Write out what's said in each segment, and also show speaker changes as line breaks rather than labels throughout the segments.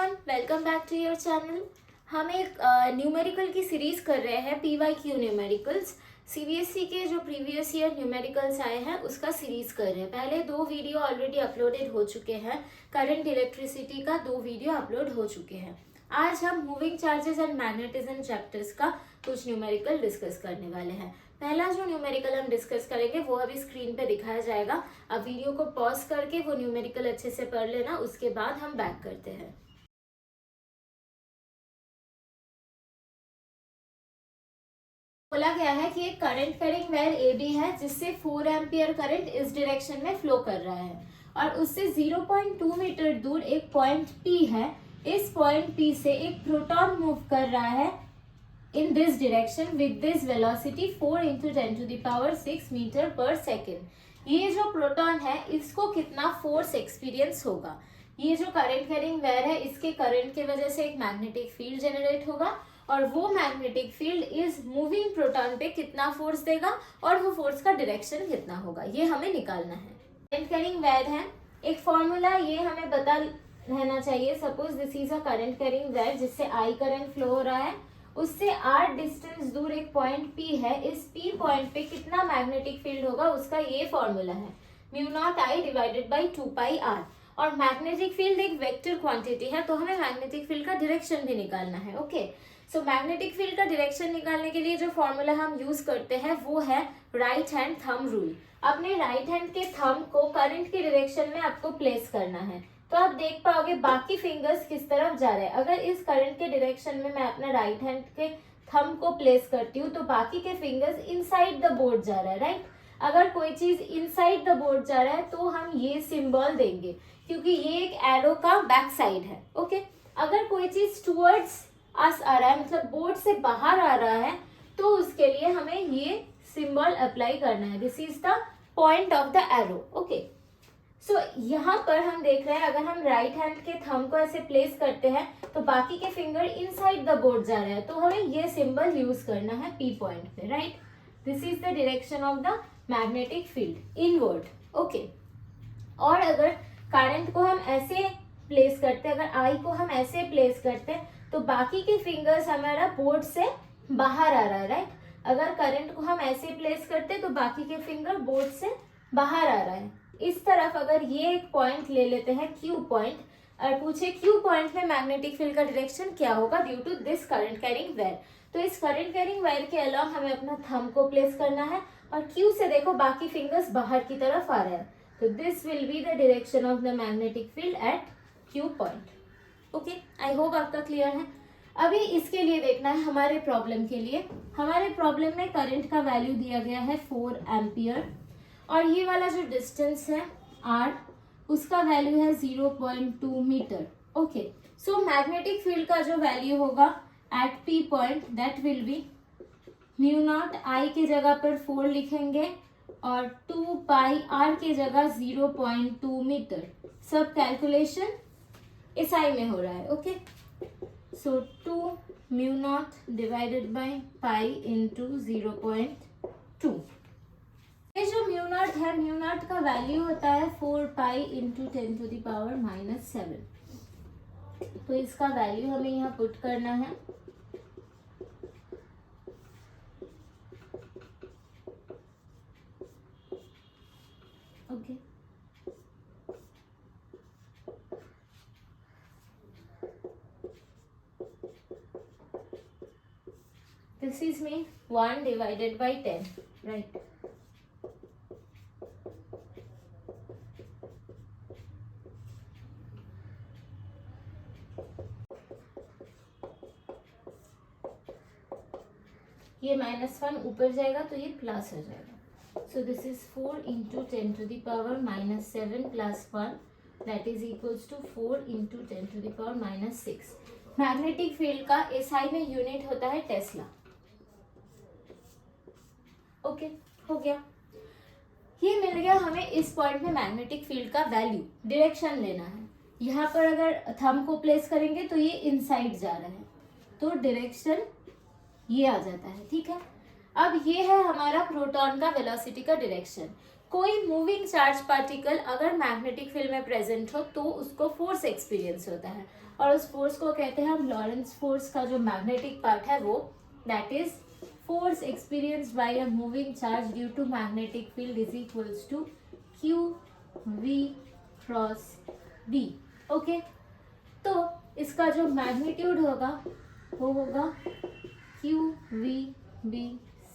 Everyone, welcome back to your channel. हम एक numerical की सीरीज कर रहे हैं, PYQ न्यूमेरिकल्स। CBSE के जो प्रीवियस ईयर न्यूमेरिकल्स आए हैं उसका सीरीज कर रहे हैं। पहले 2 वीडियो ऑलरेडी अपलोडेड हो चुके हैं। करंट इलेक्ट्रिसिटी का 2 वीडियो अपलोड हो चुके हैं। आज हम moving charges and magnetism chapters का कुछ न्यूमेरिकल डिस्कस करने वाले हैं। पहला जो न्यूमेरिकल हम डिस्कस करेंगे वो अभी स्क्रीन पे दिखाया जाएगा। अब वीडियो को पॉज करके वो न्यूमेरिकल अच्छे से पढ़ लेना, उसके बाद हम बैक करते हैं। बोला गया है कि एक करंट कैरिंग वायर AB है जिससे 4 एम्पियर करंट इस डायरेक्शन में फ्लो कर रहा है और उससे 0.2 मीटर दूर एक पॉइंट P है। इस पॉइंट P से एक प्रोटॉन मूव कर रहा है in this direction with this velocity 4 into 10 to the power 6 metre पर सेकेंड। ये जो प्रोटॉन है इसको कितना फोर्स एक्सपीरियंस होगा। ये जो करंट कैरिंग वायर है इसके करंट की वजह से एक मैग्नेटिक फील्ड जनरेट होगा और वो मैग्नेटिक फील्ड इस मूविंग प्रोटॉन पे कितना फोर्स देगा और वो फोर्स का डायरेक्शन कितना होगा, ये हमें निकालना है। करंट कैरिंग वायर है, एक फॉर्मूला ये हमें पता रहना चाहिए। Suppose this is a current carrying wire जिससे I करंट फ्लो हो रहा है, उससे r डिस्टेंस दूर एक पॉइंट P है। इस P पॉइंट पे कितना मैग्नेटिक फील्ड होगा उसका ये फॉर्मूला है, μ0I डिवाइडेड बाई 2πr। और मैग्नेटिक फील्ड एक वेक्टर क्वांटिटी है तो हमें मैग्नेटिक फील्ड का डायरेक्शन भी निकालना है। ओके, सो मैग्नेटिक फील्ड का डायरेक्शन निकालने के लिए जो फॉर्मूला हम यूज करते हैं वो है राइट हैंड थंब रूल। अपने राइट हैंड के थंब को करंट के डायरेक्शन में आपको प्लेस करना है तो आप देख पाओगे बाकी फिंगर्स किस तरफ जा रहे हैं। अगर इस करंट के डायरेक्शन में मैं अपना राइट हैंड के थंब को प्लेस करती हूँ तो बाकी के फिंगर्स इनसाइड द बोर्ड जा रहा है, राइट। अगर कोई चीज इनसाइड द बोर्ड जा रहा है तो हम ये सिंबल देंगे क्योंकि ये एक एरो का बैक साइड है। ओके, अगर कोई चीज टुवर्ड्स अस आ रहा है मतलब बोर्ड से बाहर आ रहा है तो उसके लिए हमें ये सिंबल अप्लाई करना है। This is the point of the arrow. Okay, so यहाँ पर हम देख रहे हैं अगर हम राइट हैंड के थंब को ऐसे प्लेस करते हैं तो बाकी के फिंगर इनसाइड द बोर्ड जा रहे हैं तो हमें ये सिंबल यूज करना है P पॉइंट पे, right. This is the direction of the magnetic field inward. Okay, और अगर करंट को हम ऐसे प्लेस करते हैं, अगर I को हम ऐसे प्लेस करते हैं तो बाकी के फिंगर्स हमारा बोर्ड से बाहर आ रहा है, राइट। अगर करंट को हम ऐसे प्लेस करते हैं तो बाकी के फिंगर बोर्ड से बाहर आ रहा है। इस तरफ अगर ये एक पॉइंट ले लेते हैं Q पॉइंट और पूछे Q पॉइंट में मैग्नेटिक फील्ड का डायरेक्शन क्या होगा due to this current carrying wire, तो इस करंट कैरिंग वायर के अलावा हमें अपना थंब को प्लेस करना है और Q से देखो बाकी फिंगर्स बाहर की तरफ आ रहे हैं तो this will be the direction of the magnetic field eight Q point. Okay, I hope आपका क्लियर है। अभी इसके लिए देखना है हमारे प्रॉब्लम के लिए। हमारे प्रॉब्लम में करंट का वैल्यू दिया गया है 4 एम्पियर और ये वाला जो डिस्टेंस है R उसका वैल्यू है 0.2 metre. Okay, so magnetic field का जो वैल्यू होगा at P point that will be μ0I के जगह पर 4 लिखेंगे और 2πr के जगह 0.2 मीटर। सब कैलकुलेशन SI में हो रहा है। Okay, so 2 μ0 divided by pi into 0.2। ये जो μ0 है, μ0 का वैल्यू होता है 4π इंटू 10 टू द पावर -7। तो इसका वैल्यू हमें यहाँ पुट करना है। Okay, this is mean 1 divided by 10, right. ये -1 ऊपर जाएगा तो ये प्लस हो जाएगा। So this is 4 into 10 to the power -7 plus 1 that is equals to 4 into 10 to the power -6। Magnetic field का SI में यूनिट होता है टेस्ला। ओके, हो गया। ये मिल गया हमें इस पॉइंट में मैग्नेटिक फील्ड का वैल्यू। डायरेक्शन लेना है, यहाँ पर अगर थंब को प्लेस करेंगे तो ये इनसाइड जा रहा है तो डायरेक्शन ये आ जाता है, ठीक है। अब ये है हमारा प्रोटॉन का वेलोसिटी का डायरेक्शन। कोई मूविंग चार्ज पार्टिकल अगर मैग्नेटिक फील्ड में प्रेजेंट हो तो उसको फोर्स एक्सपीरियंस होता है, और उस फोर्स को कहते हैं हम लॉरेंस फोर्स का जो मैग्नेटिक पार्ट है वो, that is force experienced by a moving charge due to magnetic field is equals to Q V cross B. Okay, तो इसका जो मैग्नीट्यूड होगा वो होगा Q V B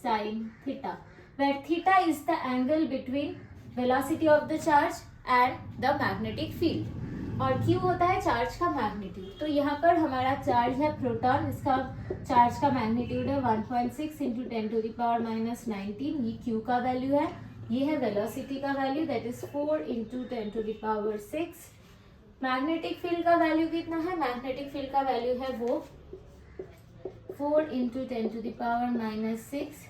sine theta, where theta is the angle between velocity of the charge and the magnetic field, और q होता है charge का मैग्नीट्यूड। तो यहाँ पर हमारा चार्ज है प्रोटॉन, इसका चार्ज का मैग्नीट्यूड है 1.6 into 10 to the power minus 19, ये q का वैल्यू है। ये है वेलोसिटी का value, that is 4 into 10 to the power 6। Magnetic field का वैल्यू कितना है? मैग्नेटिक फील्ड का वैल्यू है वो 4 into 10 to the power minus 6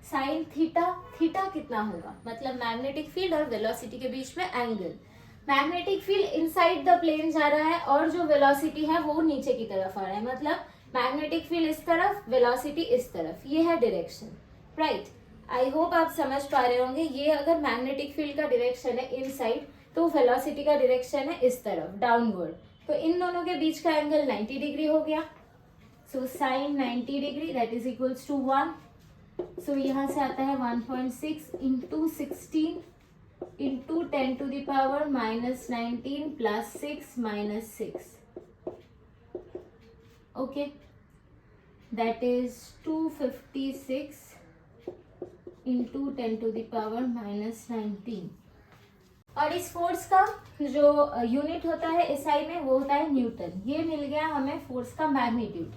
sine theta. Theta कितना होगा? मतलब मैग्नेटिक फील्ड और वेलोसिटी के बीच में angle. Magnetic field inside the plane जा रहा है और जो वेलोसिटी है वो नीचे की तरफ आ रहा है, मतलब मैग्नेटिक फील्ड इस तरफ, वेलोसिटी इस तरफ, ये है डायरेक्शन, राइट। आई होप आप समझ पा रहे होंगे। ये अगर मैग्नेटिक फील्ड का डायरेक्शन है इनसाइड तो वेलोसिटी का डायरेक्शन है इस तरफ, डाउनवर्ड, तो इन दोनों के बीच का एंगल 90 डिग्री हो गया। So sine 90 degree that is equals to 1। So यहाँ से आता है 1.6 into 16 into 10 to the power minus 19 plus 6 minus 6, okay, that is 256 into 10 to the power minus 19। और इस फोर्स का जो यूनिट होता है एसआई में वो होता है न्यूटन। ये मिल गया हमें फोर्स का मैग्नीट्यूड।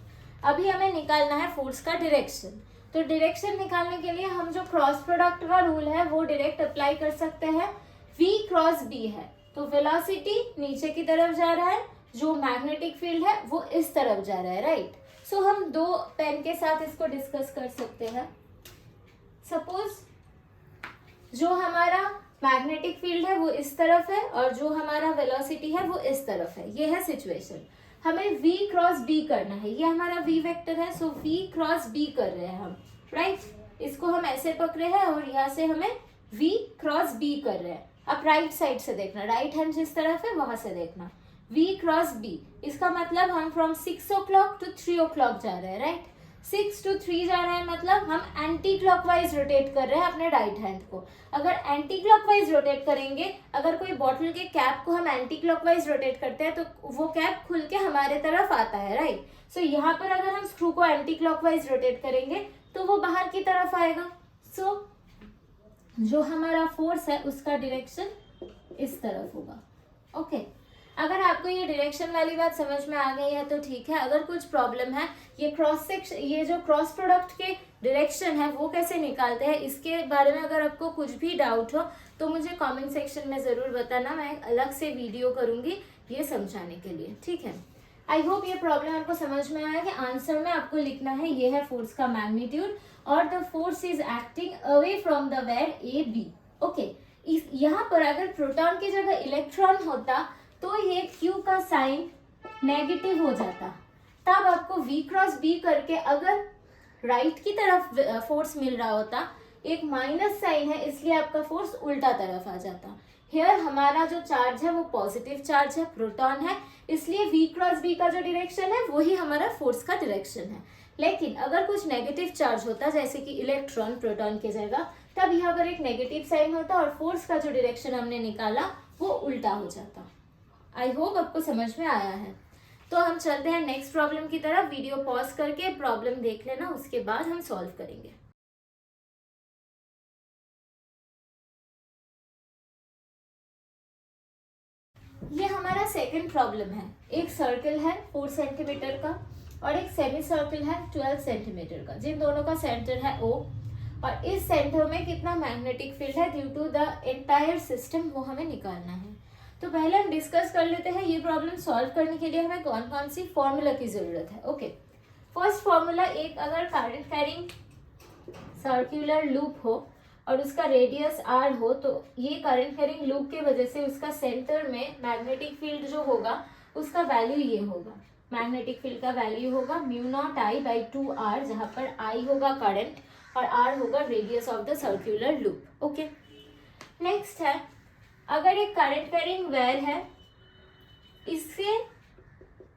अभी हमें निकालना है फोर्स का डायरेक्शन। तो डायरेक्शन निकालने के लिए हम जो क्रॉस प्रोडक्ट का रूल है वो डायरेक्ट अप्लाई कर सकते हैं। v क्रॉस b है तो वेलोसिटी नीचे की तरफ जा रहा है, जो मैग्नेटिक फील्ड है वो इस तरफ जा रहा है, राइट। सो हम दो पेन के साथ इसको डिस्कस कर सकते हैं। सपोज जो हमारा मैग्नेटिक फील्ड है वो इस तरफ है और जो हमारा वेलोसिटी है वो इस तरफ है, ये है सिचुएशन। हमें v क्रॉस b करना है, ये हमारा v वेक्टर है, सो v क्रॉस b कर रहे हैं हम, राइट। इसको हम ऐसे पकड़े हैं और यहाँ से हमें v क्रॉस b कर रहे हैं। अब राइट साइड से देखना, राइट हैंड जिस तरफ है वहां से देखना, v क्रॉस b, इसका मतलब हम फ्रॉम 6 o'clock टू 3 o'clock जा रहे हैं, राइट। 6 to 3 जा रहे हैं मतलब हम एंटी क्लॉकवाइज रोटेट कर रहे हैं अपने राइट हैंड को। अगर एंटी क्लॉकवाइज रोटेट करेंगे, अगर कोई बॉटल के कैप को हम एंटी क्लॉकवाइज रोटेट करते हैं तो वो कैप खुल के हमारे तरफ आता है, राइट। सो यहाँ पर अगर हम स्क्रू को एंटी क्लॉकवाइज रोटेट करेंगे तो वो बाहर की तरफ आएगा। सो जो हमारा फोर्स है उसका डायरेक्शन इस तरफ होगा, ओके। अगर आपको ये डायरेक्शन वाली बात समझ में आ गई है तो ठीक है। अगर कुछ प्रॉब्लम है, ये क्रॉस सेक्शन, ये जो क्रॉस प्रोडक्ट के डायरेक्शन है वो कैसे निकालते हैं, इसके बारे में अगर आपको कुछ भी डाउट हो तो मुझे कमेंट सेक्शन में ज़रूर बताना, मैं एक अलग से वीडियो करूँगी ये समझाने के लिए, ठीक है। आई होप ये प्रॉब्लम आपको समझ में आया कि आंसर में आपको लिखना है ये है फोर्स का मैग्नीट्यूड और the force is acting away from the wire A B, okay. यहाँ पर अगर प्रोटॉन की जगह इलेक्ट्रॉन होता तो ये Q का साइन नेगेटिव हो जाता, तब आपको V क्रॉस B करके अगर राइट की तरफ फोर्स मिल रहा होता, एक माइनस साइन है इसलिए आपका फोर्स उल्टा तरफ आ जाता। हियर हमारा जो चार्ज है वो पॉजिटिव चार्ज है, प्रोटॉन है, इसलिए V क्रॉस B का जो डायरेक्शन है वही हमारा फोर्स का डायरेक्शन है। लेकिन अगर कुछ नेगेटिव चार्ज होता जैसे कि इलेक्ट्रॉन प्रोटॉन की जगह, तब यहाँ पर एक नेगेटिव साइन होता और फोर्स का जो डायरेक्शन हमने निकाला वो उल्टा हो जाता। आई होप आपको समझ में आया है। तो हम चलते हैं नेक्स्ट प्रॉब्लम की तरफ। वीडियो पॉज करके प्रॉब्लम देख लेना, उसके बाद हम सॉल्व करेंगे। ये हमारा सेकंड प्रॉब्लम है। एक सर्कल है 4 सेंटीमीटर का और एक सेमी सर्कल है 12 सेंटीमीटर का, जिन दोनों का सेंटर है O, और इस सेंटर में कितना मैग्नेटिक फील्ड है due to the entire system, वो हमें निकालना है। तो पहले हम डिस्कस कर लेते हैं ये प्रॉब्लम सॉल्व करने के लिए हमें कौन कौन सी फॉर्मूला की जरूरत है, ओके। फर्स्ट फॉर्मूला, एक अगर करंट कैरिंग सर्कुलर लूप हो और उसका रेडियस r हो तो ये करंट कैरिंग लूप की वजह से उसका सेंटर में मैग्नेटिक फील्ड जो होगा उसका वैल्यू ये होगा। मैग्नेटिक फील्ड का वैल्यू होगा μ0I/2r, जहाँ पर I होगा करंट और r होगा radius of the circular loop, okay. Next है, अगर एक करंट कैरिंग वायर है, इससे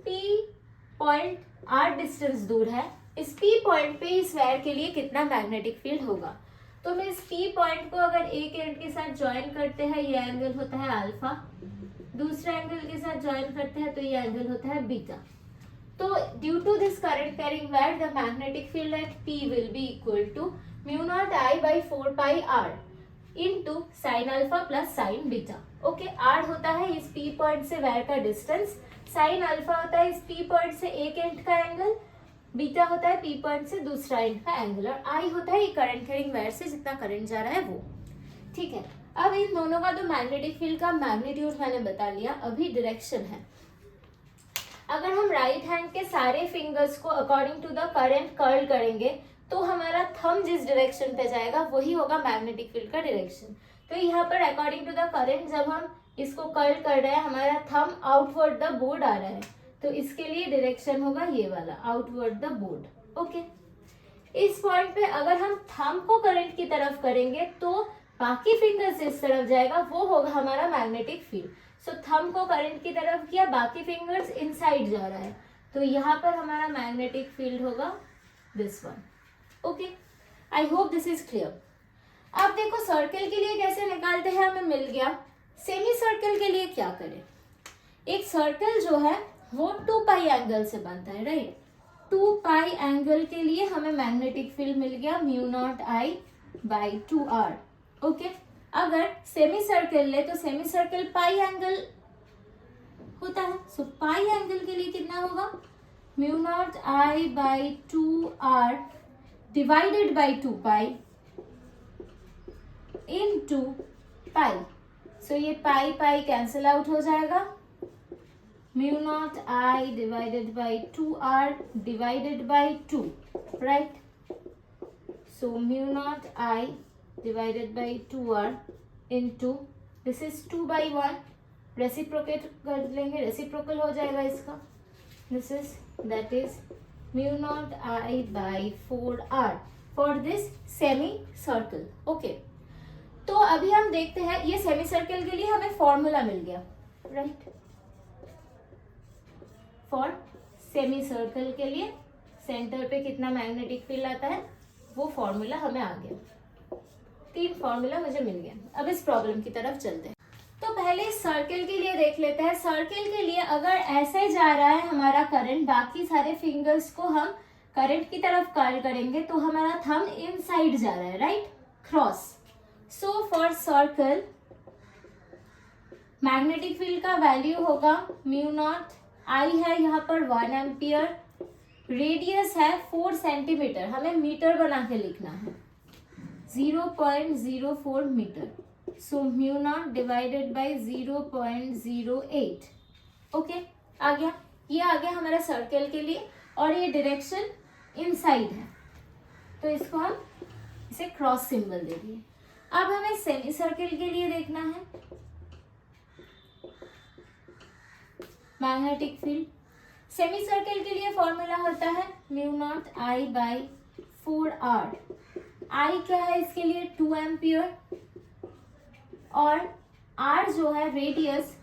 P पॉइंट R डिस्टेंस दूर है, इस P पॉइंट पे इस वायर के लिए कितना मैग्नेटिक फील्ड होगा। तो हम इस P पॉइंट को अगर एक एंड के साथ ज्वाइन करते हैं, ये एंगल होता है अल्फा, दूसरे एंगल के साथ ज्वाइन करते हैं तो ये एंगल होता है बीटा। तो due to this current carrying wire the magnetic field at P will be equal to mu naught I by 4 pi R into sine alpha plus sine beta. Okay, R होता है इस P point से wire का distance, sine alpha होता है इस P point से एक एंड का एंगल, बीटा होता है P पॉइंट से दूसरा एंड का एंगल, और I होता है करंट कैरिंग वायर से जितना करंट जा रहा है वो। ठीक है, अब इन दोनों का तो मैग्नेटिक फील्ड का मैग्नीट्यूड मैंने बता लिया, अभी डायरेक्शन है। अगर हम राइट हैंड के सारे फिंगर्स को according to the current curl करेंगे तो हमारा थंब जिस डायरेक्शन पे जाएगा वही होगा मैग्नेटिक फील्ड का डायरेक्शन। तो यहाँ पर अकॉर्डिंग टू द करंट जब हम इसको कर्ल कर रहे हैं, हमारा थंब आउटवर्ड द बोर्ड आ रहा है, तो इसके लिए डायरेक्शन होगा ये वाला, आउटवर्ड द बोर्ड। ओके, इस पॉइंट पे अगर हम थंब को करंट की तरफ करेंगे तो बाकी फिंगर्स इस तरफ जाएगा, वो होगा हमारा मैग्नेटिक फील्ड। सो थंब को करंट की तरफ किया, बाकी फिंगर्स इनसाइड जा रहा है, तो यहाँ पर हमारा मैग्नेटिक फील्ड होगा this one. Okay, I hope this is clear. अब देखो सर्कल के लिए कैसे निकालते हैं, हमें मिल गया। सेमी सर्कल के लिए क्या करें, एक सर्कल जो है वो 2 पाई एंगल से बनता है, राइट। 2 पाई एंगल के लिए हमें मैग्नेटिक फील्ड मिल गया mu naught I by 2R। Okay, अगर सेमी सर्कल ले तो सेमी सर्कल पाई एंगल होता है, सो पाई एंगल के लिए कितना होगा, mu naught I by 2R divided by 2 pi into pi. So ये पाई पाई कैंसिल आउट हो जाएगा, mu naught I divided by 2R divided by 2, right. So mu naught I divided by 2R into this is 2 by 1, reciprocate कर लेंगे, reciprocal हो जाएगा इसका, this is that is mu naught I by 4R for this semi circle. Okay, तो अभी हम देखते हैं, ये सेमी सर्कल के लिए हमें फॉर्मूला मिल गया, राइट। फॉर सेमी सर्कल के लिए सेंटर पे कितना मैग्नेटिक फील्ड आता है वो फॉर्मूला हमें आ गया, 3 फॉर्मूला मुझे मिल गया। अब इस प्रॉब्लम की तरफ चलते हैं। तो पहले सर्कल के लिए देख लेते हैं। सर्कल के लिए अगर ऐसे जा रहा है हमारा करंट, बाकी सारे फिंगर्स को हम करंट की तरफ कर्ल करेंगे तो हमारा थंब इनसाइड जा रहा है, right, cross. So for circle magnetic field का वैल्यू होगा म्यू नॉट I है यहाँ पर 1 एम्पियर, रेडियस है 4 सेंटीमीटर, हमें मीटर बना के लिखना है, 0.04 मीटर। So mu naught divided by 0.08। Okay, आ गया, ये आ गया हमारा सर्कल के लिए, और ये डायरेक्शन इनसाइड है तो इसको हम इसे क्रॉस सिंबल दे दिए। अब हमें सेमी सर्कल के लिए देखना है मैग्नेटिक फील्ड। सेमी सर्कल के लिए फॉर्मूला होता है mu naught I by 4R। I क्या है इसके लिए 2 एम्पियर, और R जो है रेडियस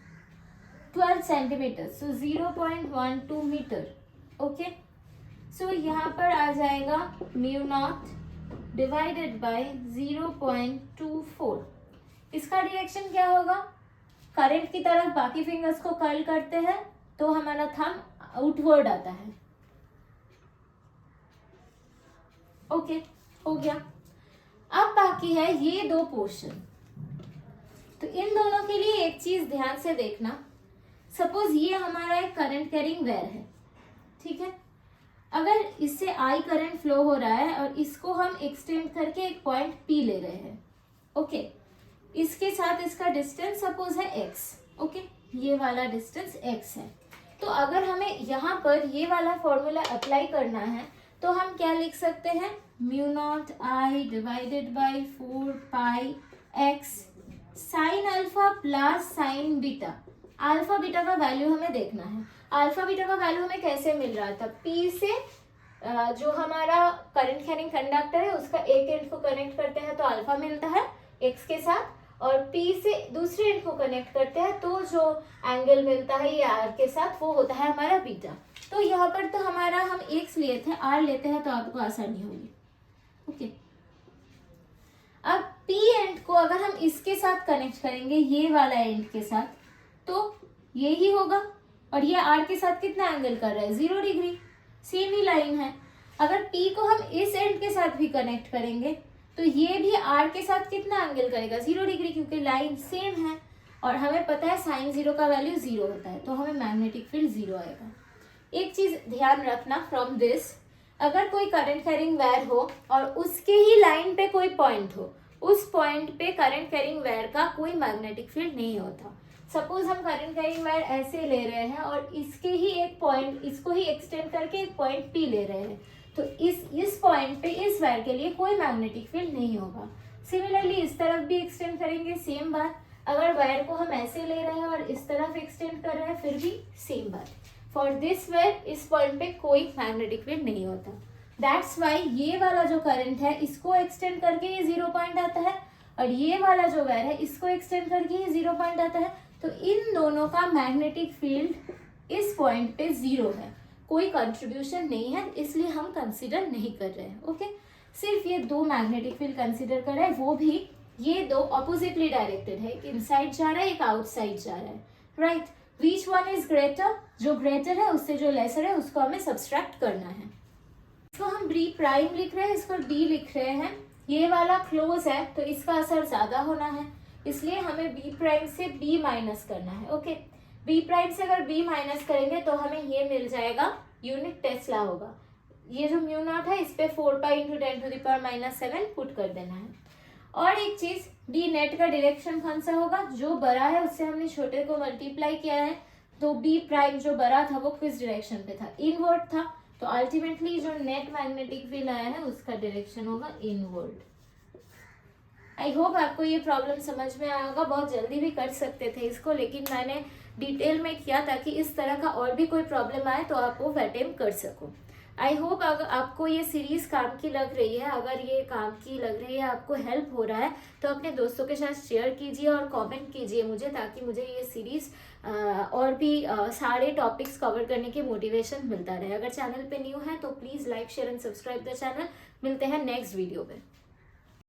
12 सेंटीमीटर, सो 0.12 मीटर। ओके, सो यहाँ पर आ जाएगा म्यू नॉट डिवाइडेड बाई 0.24। इसका डायरेक्शन क्या होगा, करंट की तरफ बाकी फिंगर्स को कर्ल करते हैं तो हमारा थंब आउटवर्ड आता है। ओके, हो गया। अब बाकी है ये 2 पोर्शन, तो इन दोनों के लिए एक चीज ध्यान से देखना। सपोज ये हमारा एक करंट कैरिंग वायर है, ठीक है। अगर इससे I करंट फ्लो हो रहा है और इसको हम एक्सटेंड करके एक पॉइंट P ले रहे हैं, ओके। इसके साथ इसका डिस्टेंस सपोज है x, ओके, ये वाला डिस्टेंस x है। तो अगर हमें यहाँ पर ये वाला फॉर्मूला अप्लाई करना है तो हम क्या लिख सकते हैं, mu naught I divided by 4 pi x sign alpha plus sine beta. Alpha beta का वैल्यू हमें देखना है। अल्फा बीटा का वैल्यू हमें कैसे मिल रहा था, P से जो हमारा करंट कैरिंग कंडक्टर है उसका एक एंड को कनेक्ट करते हैं तो अल्फा मिलता है x के साथ, और P से दूसरे एंड को कनेक्ट करते हैं तो जो एंगल मिलता है ये R के साथ वो होता है हमारा बीटा। तो यहाँ पर तो हमारा हम x लिए थे, R लेते हैं तो आपको आसानी होगी। ओके, अब P एंड को अगर हम इसके साथ कनेक्ट करेंगे, ये वाला एंड के साथ, तो ये ही होगा। और ये R के साथ कितना एंगल कर रहा है, 0 डिग्री, सेम ही लाइन है। अगर P को हम इस एंड के साथ भी कनेक्ट करेंगे तो ये भी R के साथ कितना एंगल करेगा, 0 डिग्री, क्योंकि लाइन सेम है। और हमें पता है साइन 0 का वैल्यू 0 होता है, तो हमें मैग्नेटिक फील्ड 0 आएगा। एक चीज ध्यान रखना फ्रॉम दिस, अगर कोई करंट कैरिंग वायर हो और उसके ही लाइन पे कोई पॉइंट हो, उस पॉइंट पे करंट कैरिंग वायर का कोई मैग्नेटिक फील्ड नहीं होता। सपोज हम करंट कैरिंग वायर ऐसे ले रहे हैं और इसके ही एक पॉइंट, इसको ही एक्सटेंड करके एक पॉइंट P ले रहे हैं, तो इस पॉइंट पे इस वायर के लिए कोई मैग्नेटिक फील्ड नहीं होगा। सिमिलरली इस तरफ भी एक्सटेंड करेंगे, सेम बात। अगर वायर को हम ऐसे ले रहे हैं और इस तरफ एक्सटेंड कर रहे हैं, फिर भी सेम बात। फॉर दिस वायर इस पॉइंट पे कोई मैग्नेटिक फील्ड नहीं होता। दैट्स वाई ये वाला जो करंट है इसको एक्सटेंड करके ये 0 पॉइंट आता है, और ये वाला जो वायर है इसको एक्सटेंड करके ये 0 पॉइंट आता है। तो इन दोनों का मैग्नेटिक फील्ड इस पॉइंट पे 0 है, कोई कंट्रीब्यूशन नहीं है, इसलिए हम कंसिडर नहीं कर रहे हैं। ओके, सिर्फ ये दो मैग्नेटिक फील्ड कंसिडर कर रहे हैं, वो भी ये दो ऑपोजिटली डायरेक्टेड है, एक इनसाइड जा रहा है, एक आउटसाइड जा रहा है, right. Which one is greater, जो ग्रेटर है उससे जो लेसर है उसको हमें सब्सट्रैक्ट करना है। इसको हम बी प्राइम लिख रहे हैं, इसको डी लिख रहे हैं। ये वाला क्लोज है तो इसका असर ज्यादा होना है, इसलिए हमें बी प्राइम से बी माइनस करना है। ओके, बी प्राइम से अगर बी माइनस करेंगे तो हमें ये मिल जाएगा, यूनिट टेस्ला होगा। ये जो म्यू नॉट है इस पे 4 पाई इंटू 10⁻⁻7 पुट कर देना है। और एक चीज, डी नेट का डायरेक्शन कौन सा होगा, जो बड़ा है उससे हमने छोटे को मल्टीप्लाई किया है, तो बी प्राइम जो बड़ा था वो किस डायरेक्शन पे था, इनवर्ड था, तो अल्टीमेटली जो नेट मैग्नेटिक फील्ड आया है उसका डायरेक्शन होगा इनवर्ड। आई होप आपको ये प्रॉब्लम समझ में आया होगा। बहुत जल्दी भी कर सकते थे इसको, लेकिन मैंने डिटेल में किया ताकि इस तरह का और भी कोई प्रॉब्लम आए तो आप वो अटेम्प्ट कर सको। आई होप अगर आपको ये सीरीज काम की लग रही है, अगर ये काम की लग रही है, आपको हेल्प हो रहा है, तो अपने दोस्तों के साथ शेयर कीजिए और कमेंट कीजिए मुझे, ताकि मुझे ये सीरीज और भी सारे टॉपिक्स कवर करने की मोटिवेशन मिलता रहे। अगर चैनल पे न्यू है तो please like share and subscribe the channel. मिलते हैं नेक्स्ट वीडियो पे।